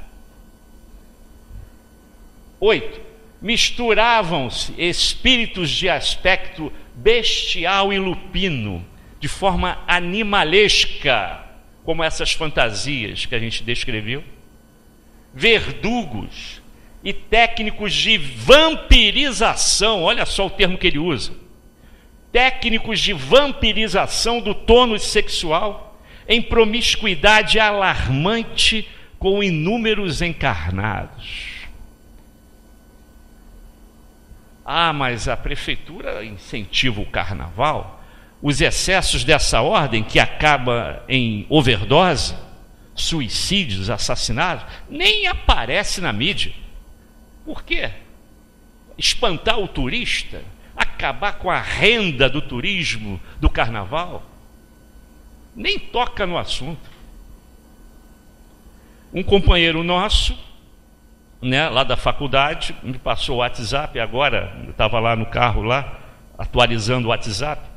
8. Misturavam-se espíritos de aspecto bestial e lupino, de forma animalesca, como essas fantasias que a gente descreveu, verdugos e técnicos de vampirização, olha só o termo que ele usa, técnicos de vampirização do tônus sexual, em promiscuidade alarmante com inúmeros encarnados. Ah, mas a prefeitura incentiva o carnaval. Os excessos dessa ordem, que acaba em overdose, suicídios, assassinatos, nem aparece na mídia. Por quê? Espantar o turista, acabar com a renda do turismo, do carnaval. Nem toca no assunto. Um companheiro nosso, né, lá da faculdade, me passou o WhatsApp agora, eu estava lá no carro, lá, atualizando o WhatsApp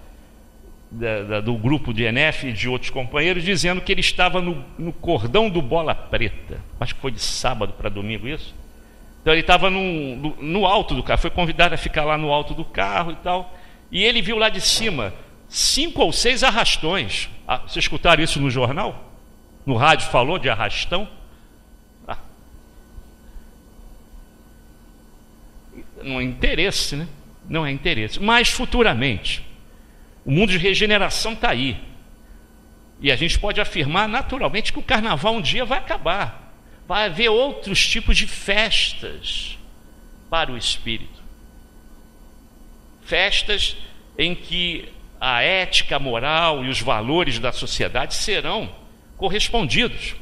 do grupo de ENEF e de outros companheiros, dizendo que ele estava no cordão do Bola Preta. Acho que foi de sábado para domingo isso. Então ele estava no alto do carro, foi convidado a ficar lá no alto do carro e tal, e ele viu lá de cima 5 ou 6 arrastões. Vocês escutaram isso no jornal? No rádio falou de arrastão? Não é interesse, né? Não é interesse. Mas futuramente, o mundo de regeneração está aí. E a gente pode afirmar naturalmente que o carnaval um dia vai acabar. Vai haver outros tipos de festas para o espírito. Festas em que a ética, a moral e os valores da sociedade serão correspondidos.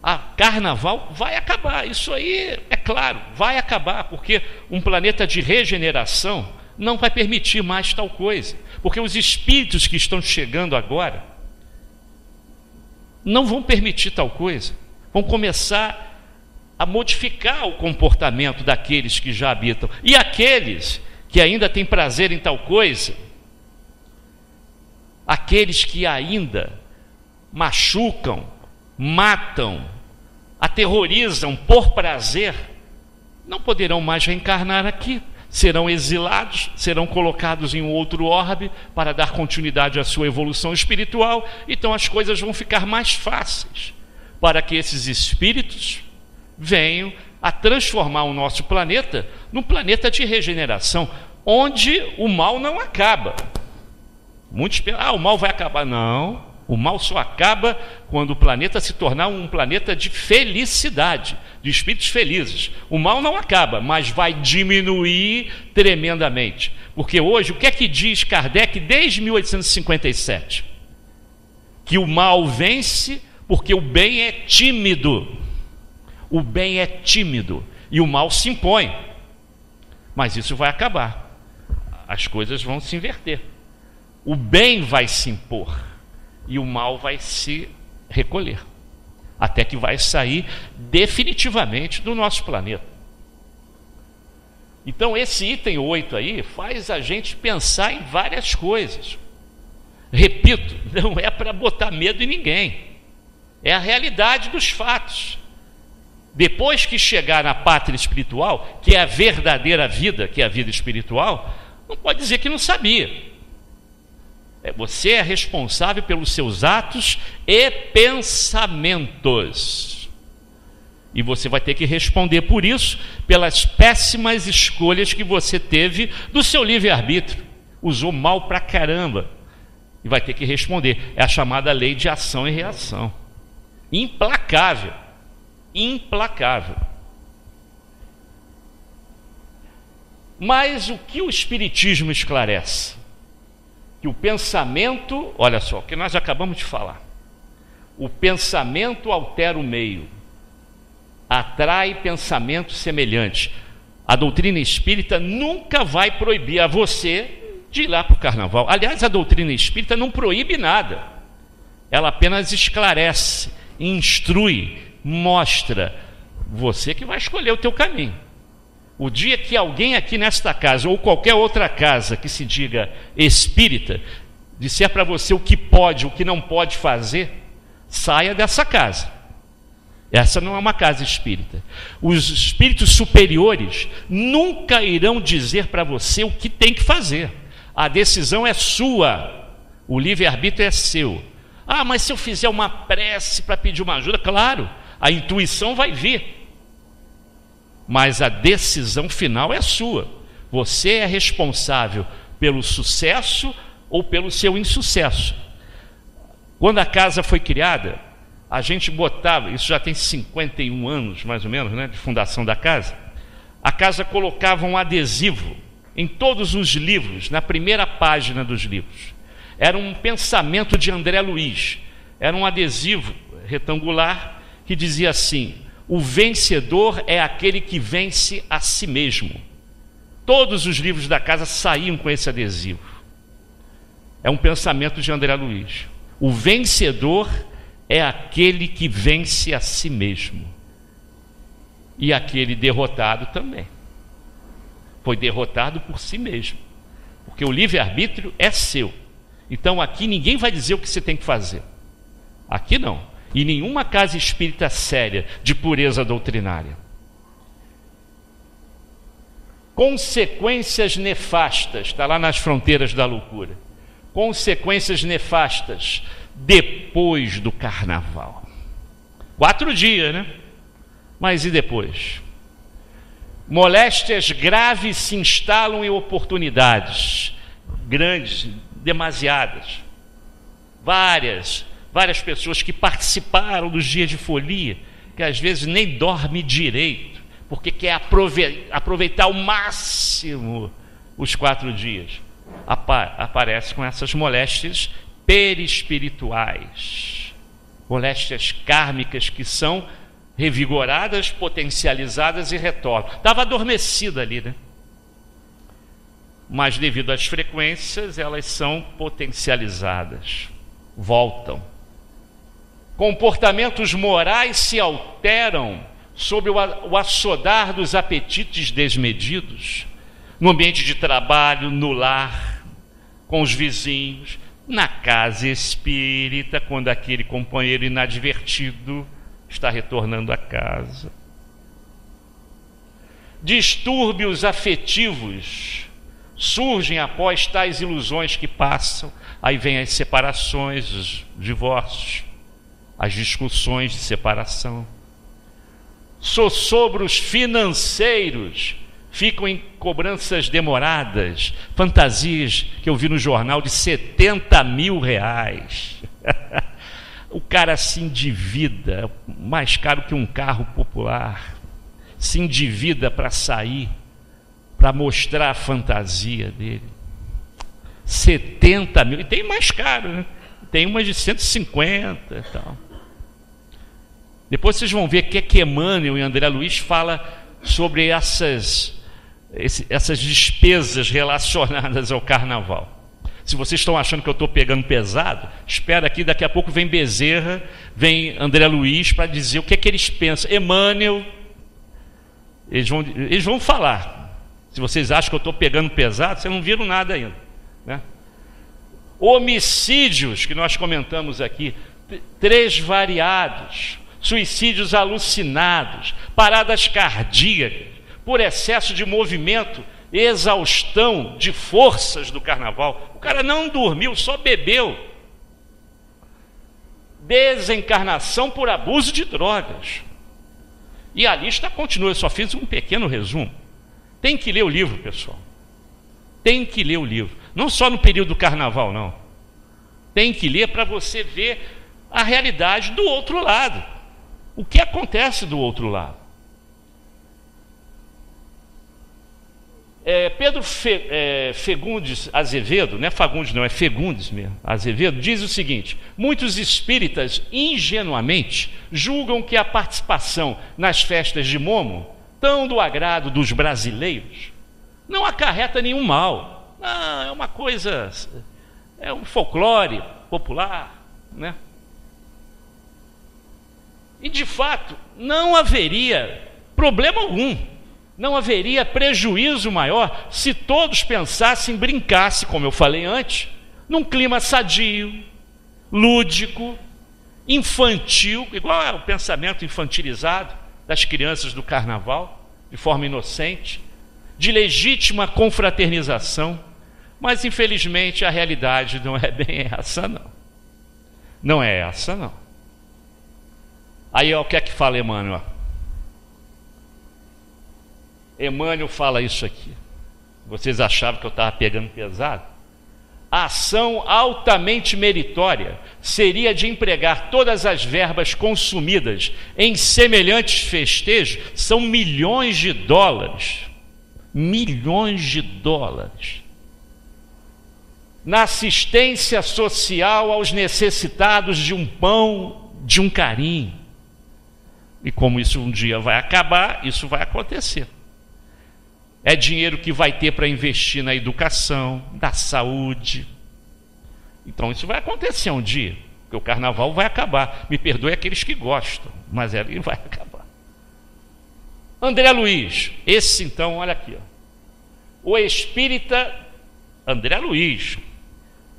A carnaval vai acabar, isso aí é claro, vai acabar, porque um planeta de regeneração não vai permitir mais tal coisa, porque os espíritos que estão chegando agora não vão permitir tal coisa, vão começar a modificar o comportamento daqueles que já habitam, e aqueles que ainda têm prazer em tal coisa, aqueles que ainda machucam, matam, aterrorizam por prazer, não poderão mais reencarnar aqui, serão exilados, serão colocados em um outro orbe para dar continuidade à sua evolução espiritual. Então as coisas vão ficar mais fáceis para que esses espíritos venham a transformar o nosso planeta num planeta de regeneração, onde o mal não acaba. Muitos pensam, o mal vai acabar. Não, O mal só acaba quando o planeta se tornar um planeta de felicidade, de espíritos felizes. O mal não acaba, mas vai diminuir tremendamente. Porque hoje, o que é que diz Kardec desde 1857? Que o mal vence porque o bem é tímido. O bem é tímido e o mal se impõe. Mas isso vai acabar. As coisas vão se inverter. O bem vai se impor e o mal vai se recolher, até que vai sair definitivamente do nosso planeta. Então esse item 8 aí faz a gente pensar em várias coisas. Repito, não é para botar medo em ninguém, é a realidade dos fatos. Depois que chegar na pátria espiritual, que é a verdadeira vida, que é a vida espiritual, não pode dizer que não sabia. Você é responsável pelos seus atos e pensamentos. E você vai ter que responder por isso, pelas péssimas escolhas que você teve do seu livre-arbítrio. Usou mal pra caramba. E vai ter que responder. É a chamada lei de ação e reação. Implacável. Implacável. Mas o que o Espiritismo esclarece? Que o pensamento, olha só, o que nós acabamos de falar, o pensamento altera o meio, atrai pensamento semelhante. A doutrina espírita nunca vai proibir a você de ir lá para o carnaval. Aliás, a doutrina espírita não proíbe nada, ela apenas esclarece, instrui, mostra. Você que vai escolher o teu caminho. O dia que alguém aqui nesta casa, ou qualquer outra casa que se diga espírita, disser para você o que pode, o que não pode fazer, saia dessa casa. Essa não é uma casa espírita. Os espíritos superiores nunca irão dizer para você o que tem que fazer. A decisão é sua, o livre-arbítrio é seu. Ah, mas se eu fizer uma prece para pedir uma ajuda, claro, a intuição vai vir. Mas a decisão final é sua. Você é responsável pelo sucesso ou pelo seu insucesso. Quando a casa foi criada, a gente botava, isso já tem 51 anos mais ou menos, né, de fundação da casa, a casa colocava um adesivo em todos os livros, na primeira página dos livros. Era um pensamento de André Luiz, era um adesivo retangular que dizia assim: o vencedor é aquele que vence a si mesmo. Todos os livros da casa saíam com esse adesivo. É um pensamento de André Luiz. O vencedor é aquele que vence a si mesmo. E aquele derrotado também. Foi derrotado por si mesmo. Porque o livre-arbítrio é seu. Então aqui ninguém vai dizer o que você tem que fazer. Aqui não. E nenhuma casa espírita séria de pureza doutrinária. Consequências nefastas, está lá nas fronteiras da loucura. Consequências nefastas depois do carnaval. 4 dias, né? Mas e depois? Moléstias graves se instalam em oportunidades grandes, demasiadas. Várias pessoas que participaram dos dias de folia, que às vezes nem dorme direito, porque quer aproveitar ao máximo os 4 dias, aparece com essas moléstias perispirituais, moléstias kármicas que são revigoradas, potencializadas e retornam. Estava adormecida ali, né? Mas devido às frequências, elas são potencializadas, voltam. Comportamentos morais se alteram sob o assodar dos apetites desmedidos, no ambiente de trabalho, no lar, com os vizinhos, na casa espírita, quando aquele companheiro inadvertido está retornando a casa. Distúrbios afetivos surgem após tais ilusões que passam. Aí vem as separações, os divórcios, as discussões de separação. Sossobros financeiros ficam em cobranças demoradas, fantasias que eu vi no jornal de R$70 mil. cara se endivida, mais caro que um carro popular, se endivida para sair, para mostrar a fantasia dele. 70 mil, e tem mais caro, né? Tem umas de 150 e tal. Depois vocês vão ver que Emmanuel e André Luiz fala sobre essas despesas relacionadas ao carnaval. Se vocês estão achando que eu estou pegando pesado, espera aqui, daqui a pouco vem Bezerra, vem André Luiz para dizer o que é que eles pensam. Emmanuel, eles vão falar. Se vocês acham que eu estou pegando pesado, vocês não viram nada ainda, né? Homicídios, que nós comentamos aqui, 3 variados, suicídios alucinados, paradas cardíacas, por excesso de movimento, exaustão de forças do carnaval. O cara não dormiu, só bebeu. Desencarnação por abuso de drogas. E a lista continua, eu só fiz um pequeno resumo. Tem que ler o livro, pessoal. Tem que ler o livro. Não só no período do carnaval, não. Tem que ler para você ver a realidade do outro lado. O que acontece do outro lado? Pedro Fagundes Azevedo, não é Fagundes não, é Fagundes mesmo, Azevedo, diz o seguinte: muitos espíritas ingenuamente julgam que a participação nas festas de Momo, tão do agrado dos brasileiros, não acarreta nenhum mal. Não, é uma coisa, é um folclore popular, né? E de fato, não haveria problema algum, não haveria prejuízo maior se todos pensassem, brincassem, como eu falei antes, num clima sadio, lúdico, infantil, igual é o pensamento infantilizado das crianças do carnaval, de forma inocente, de legítima confraternização. Mas infelizmente a realidade não é bem essa, não. Não é essa, não. Aí ó, o que é que fala Emmanuel? Emmanuel fala isso aqui. Vocês achavam que eu estava pegando pesado? A ação altamente meritória seria de empregar todas as verbas consumidas em semelhantes festejos, são milhões de dólares. Milhões de dólares. Na assistência social aos necessitados de um pão, de um carinho. E como isso um dia vai acabar, isso vai acontecer. É dinheiro que vai ter para investir na educação, na saúde. Então isso vai acontecer um dia, porque o carnaval vai acabar. Me perdoe aqueles que gostam, mas ele vai acabar. André Luiz, esse então, olha aqui, ó. O espírita, André Luiz,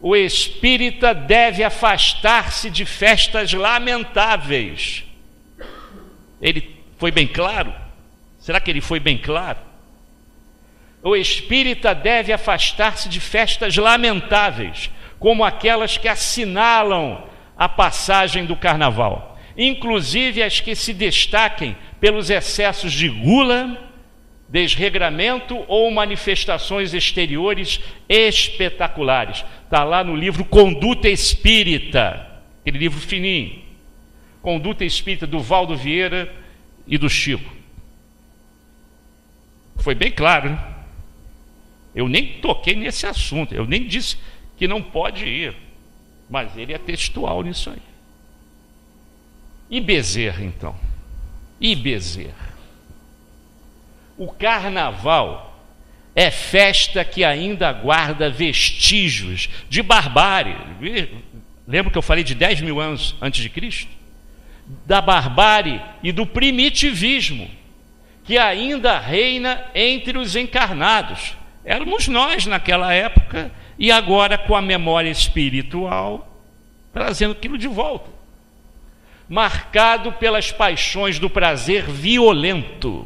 o espírita deve afastar-se de festas lamentáveis. Ele foi bem claro? Será que ele foi bem claro? O espírita deve afastar-se de festas lamentáveis, como aquelas que assinalam a passagem do carnaval, inclusive as que se destaquem pelos excessos de gula, desregramento ou manifestações exteriores espetaculares. Está lá no livro Conduta Espírita, aquele livro fininho. Conduta Espírita do Valdo Vieira e do Chico. Foi bem claro, né? Eu nem toquei nesse assunto, eu nem disse que não pode ir, mas ele é textual nisso aí. E Bezerra, então? E Bezerra? O carnaval é festa que ainda guarda vestígios de barbárie. Lembra que eu falei de 10 mil anos antes de Cristo? Da barbárie e do primitivismo, que ainda reina entre os encarnados. Éramos nós naquela época, e agora com a memória espiritual, trazendo aquilo de volta. Marcado pelas paixões do prazer violento.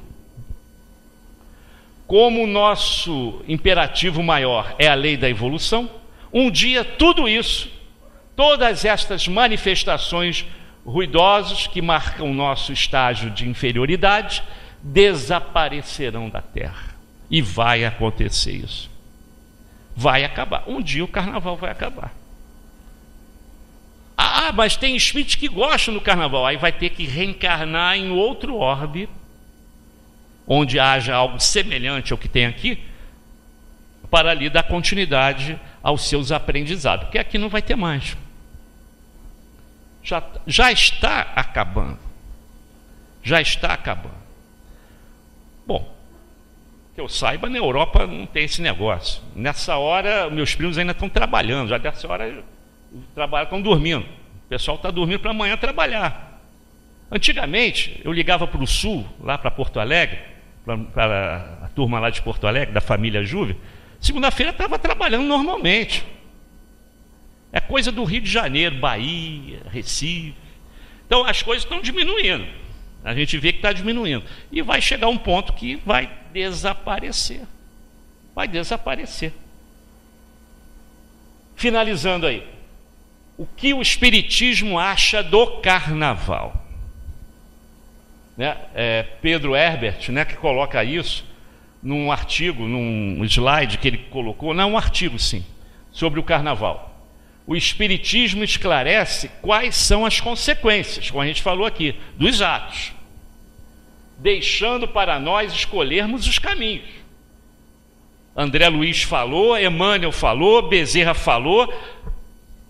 Como o nosso imperativo maior é a lei da evolução, um dia tudo isso, todas estas manifestações ruidosas que marcam o nosso estágio de inferioridade, desaparecerão da Terra. E vai acontecer isso. Vai acabar. Um dia o carnaval vai acabar. Ah, mas tem espíritos que gostam do carnaval. Aí vai ter que reencarnar em outro orbe, onde haja algo semelhante ao que tem aqui, para ali dar continuidade aos seus aprendizados. Porque aqui não vai ter mais. Já está acabando. Já está acabando. Bom, que eu saiba, na Europa não tem esse negócio. Nessa hora, meus primos ainda estão trabalhando. Já dessa hora, estão dormindo. O pessoal está dormindo para amanhã trabalhar. Antigamente, eu ligava para o sul, lá para Porto Alegre, para a turma lá de Porto Alegre, da família Júvia. Segunda-feira estava trabalhando normalmente. É coisa do Rio de Janeiro, Bahia, Recife. Então as coisas estão diminuindo. A gente vê que está diminuindo. E vai chegar um ponto que vai desaparecer. Vai desaparecer. Finalizando aí. O que o Espiritismo acha do carnaval? Né? Pedro Herbert, né, que coloca isso num artigo, num slide que ele colocou, não, um artigo sim, sobre o carnaval. O Espiritismo esclarece quais são as consequências, como a gente falou aqui, dos atos, deixando para nós escolhermos os caminhos. André Luiz falou, Emmanuel falou, Bezerra falou,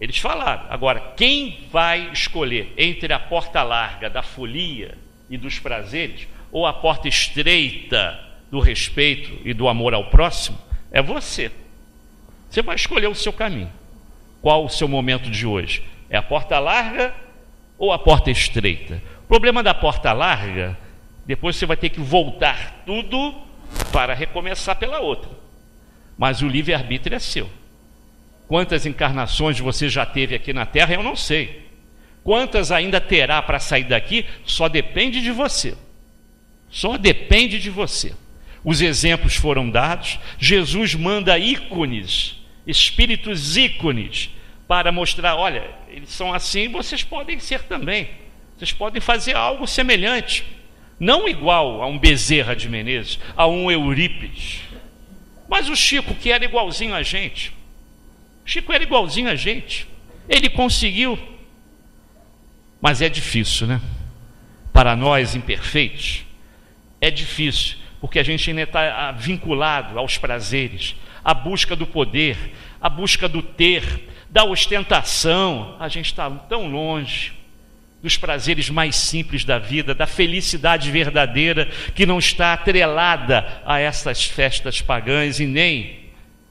eles falaram. Agora, quem vai escolher entre a porta larga da folia e dos prazeres, ou a porta estreita do respeito e do amor ao próximo, é você. Você vai escolher o seu caminho. Qual o seu momento de hoje? É a porta larga ou a porta estreita? O problema da porta larga, depois você vai ter que voltar tudo para recomeçar pela outra. Mas o livre-arbítrio é seu. Quantas encarnações você já teve aqui na Terra, eu não sei. Quantas ainda terá para sair daqui, só depende de você. Só depende de você. Os exemplos foram dados, Jesus manda ícones, espíritos ícones, para mostrar, olha, eles são assim, vocês podem ser também. Vocês podem fazer algo semelhante. Não igual a um Bezerra de Menezes, a um Eurípides. Mas o Chico, que era igualzinho a gente. Chico era igualzinho a gente. Ele conseguiu. Mas é difícil, né? Para nós imperfeitos, é difícil, porque a gente ainda está vinculado aos prazeres, à busca do poder, à busca do ter, da ostentação. A gente está tão longe dos prazeres mais simples da vida, da felicidade verdadeira, que não está atrelada a essas festas pagãs e nem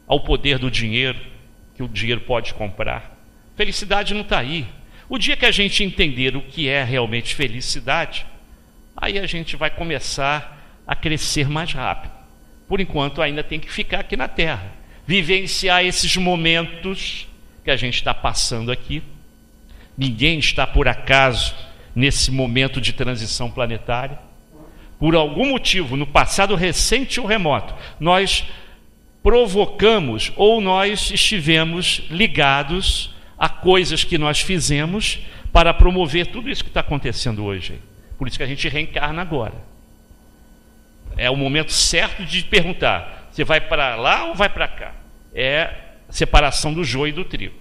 ao poder do dinheiro, que o dinheiro pode comprar. Felicidade não está aí. O dia que a gente entender o que é realmente felicidade, aí a gente vai começar a crescer mais rápido. Por enquanto ainda tem que ficar aqui na Terra, vivenciar esses momentos que a gente está passando aqui. Ninguém está por acaso nesse momento de transição planetária. Por algum motivo, no passado recente ou remoto, nós provocamos ou nós estivemos ligados a coisas que nós fizemos para promover tudo isso que está acontecendo hoje. Por isso que a gente reencarna agora. É o momento certo de perguntar, você vai para lá ou vai para cá? É a separação do joio e do trigo.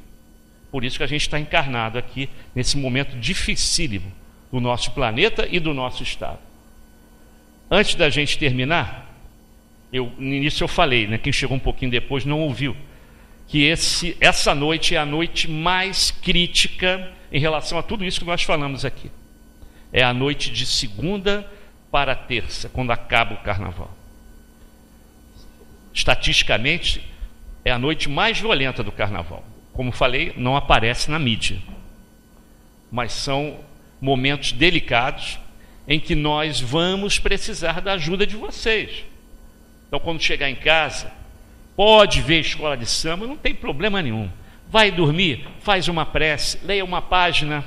Por isso que a gente está encarnado aqui, nesse momento dificílimo do nosso planeta e do nosso estado. Antes da gente terminar, no início eu falei, né, quem chegou um pouquinho depois não ouviu, que essa noite é a noite mais crítica em relação a tudo isso que nós falamos aqui. É a noite de segunda para terça, quando acaba o carnaval. Estatisticamente, é a noite mais violenta do carnaval. Como falei, não aparece na mídia. Mas são momentos delicados em que nós vamos precisar da ajuda de vocês. Então, quando chegar em casa, pode ver escola de samba, não tem problema nenhum. Vai dormir, faz uma prece, leia uma página,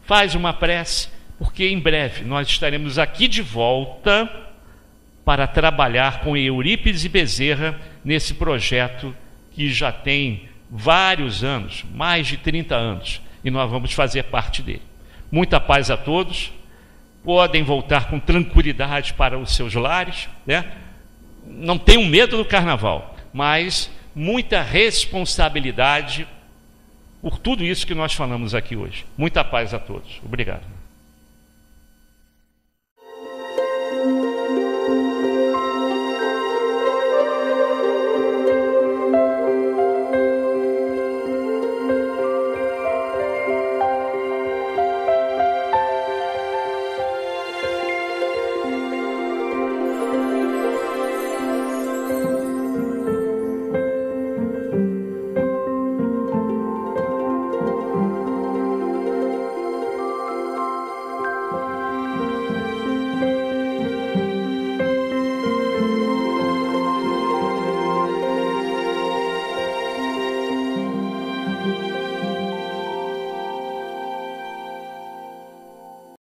faz uma prece, porque em breve nós estaremos aqui de volta para trabalhar com Eurípides e Bezerra nesse projeto que já tem vários anos, mais de 30 anos, e nós vamos fazer parte dele. Muita paz a todos, podem voltar com tranquilidade para os seus lares, né? Não tenham medo do carnaval, mas muita responsabilidade por tudo isso que nós falamos aqui hoje. Muita paz a todos. Obrigado.